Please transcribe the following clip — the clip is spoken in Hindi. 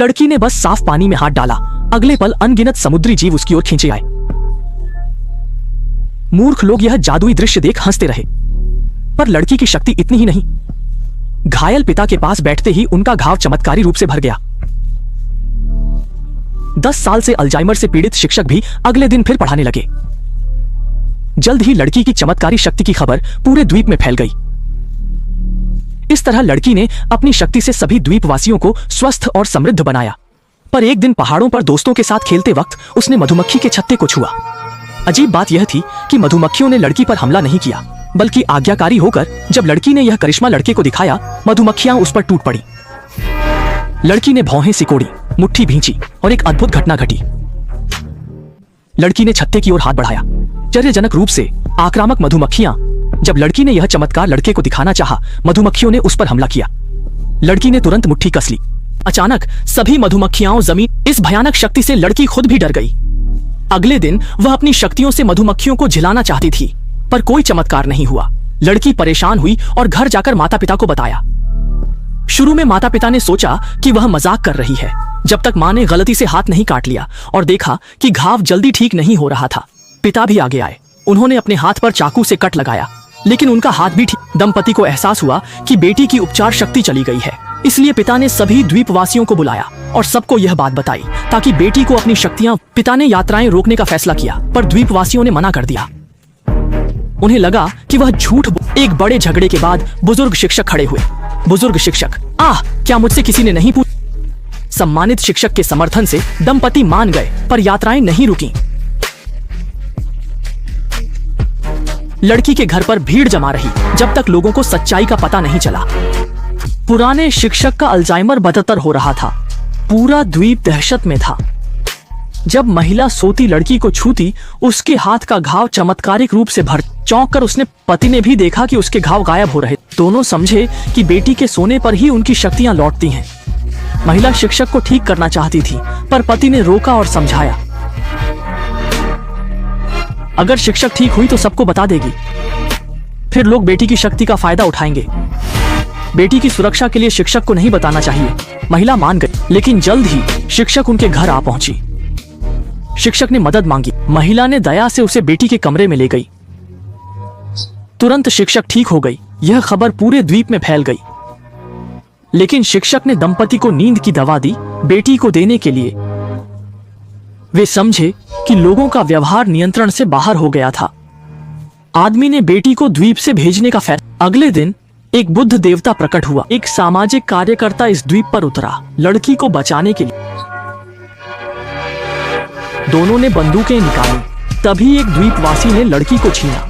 लड़की ने बस साफ पानी में हाथ डाला, अगले पल अनगिनत समुद्री जीव उसकी ओर खींचे आए। मूर्ख लोग यह जादुई दृश्य देख हंसते रहे, पर लड़की की शक्ति इतनी ही नहीं। घायल पिता के पास बैठते ही उनका घाव चमत्कारी रूप से भर गया। 10 साल से अल्जाइमर से पीड़ित शिक्षक भी अगले दिन फिर पढ़ाने लगे। जल्द ही लड़की की चमत्कारी शक्ति की खबर पूरे द्वीप में फैल गई। इस तरह लड़की ने अपनी शक्ति से सभी द्वीपवासियों को स्वस्थ और समृद्ध बनाया। पर एक दिन पहाड़ों पर दोस्तों के साथ खेलते वक्त उसने मधुमक्खी के छत्ते को छुआ। अजीब बात यह थी कि मधुमक्खियों ने लड़की पर हमला नहीं किया, बल्कि आज्ञाकारी होकर जब लड़की ने यह करिश्मा लड़के को दिखाया, मधुमक्खियां उस पर टूट पड़ी। लड़की ने भौहें सिकोड़ी, मुट्ठी भींची और एक अद्भुत घटना घटी। लड़की ने छत्ते की ओर हाथ बढ़ाया। आश्चर्यजनक रूप से आक्रामक मधुमक्खियां, जब लड़की ने यह चमत्कार लड़के को दिखाना चाहा, मधुमक्खियों ने उस पर हमला किया। लड़की ने तुरंत मुट्ठी कस ली। अचानक सभी मधुमक्खियां जमीन। इस भयानक शक्ति से लड़की खुद भी डर गई। अगले दिन वह अपनी शक्तियों से मधुमक्खियों को झिलाना चाहती थी, पर कोई चमत्कार नहीं हुआ। लड़की परेशान हुई और घर जाकर माता पिता को बताया। शुरू में माता पिता ने सोचा कि वह मजाक कर रही है, जब तक मां ने गलती से हाथ नहीं काट लिया और देखा कि घाव जल्दी ठीक नहीं हो रहा था। पिता भी आगे आए। उन्होंने अपने हाथ पर चाकू से कट लगाया, लेकिन उनका हाथ भी ठीक। दंपति को एहसास हुआ कि बेटी की उपचार शक्ति चली गई है, इसलिए पिता ने सभी द्वीपवासियों को बुलाया और सबको यह बात बताई ताकि बेटी को अपनी शक्तियां। पिता ने यात्राएं रोकने का फैसला किया, पर द्वीपवासियों ने मना कर दिया। उन्हें लगा कि वह झूठ। एक बड़े झगड़े के बाद बुजुर्ग शिक्षक खड़े हुए। बुजुर्ग शिक्षक, क्या मुझसे किसी ने नहीं पूछा? सम्मानित शिक्षक के समर्थन से दंपति मान गए, पर यात्राएं नहीं रुकी। लड़की के घर पर भीड़ जमा रही जब तक लोगों को सच्चाई का पता नहीं चला। पुराने शिक्षक का अल्जाइमर बदतर हो रहा था। पूरा द्वीप दहशत में था। जब महिला सोती लड़की को छूती, उसके हाथ का घाव चमत्कारिक रूप से भर। चौंक कर उसने पति ने भी देखा कि उसके घाव गायब हो रहे। दोनों समझे कि बेटी के सोने पर ही उनकी शक्तियां लौटती हैं। महिला शिक्षक को ठीक करना चाहती थी, पर पति ने रोका और समझाया, अगर शिक्षक ठीक हुई तो सबको बता देगी, फिर लोग बेटी की शक्ति का फायदा उठाएंगे। बेटी की सुरक्षा के लिए शिक्षक को नहीं बताना चाहिए। महिला मान गई, लेकिन जल्द ही शिक्षक उनके घर आ पहुंची। शिक्षक ने मदद मांगी। महिला ने दया से उसे बेटी के कमरे में ले गई। तुरंत शिक्षक ठीक हो गई। यह खबर पूरे द्वीप में फैल गई। लेकिन शिक्षक ने दंपति को नींद की दवा दी बेटी को देने के लिए। वे समझे कि लोगों का व्यवहार नियंत्रण से बाहर हो गया था। आदमी ने बेटी को द्वीप से भेजने का फैसला। अगले दिन एक बुद्ध देवता प्रकट हुआ। एक सामाजिक कार्यकर्ता इस द्वीप पर उतरा लड़की को बचाने के लिए। दोनों ने बंदूकें निकाली। तभी एक द्वीपवासी ने लड़की को छीना।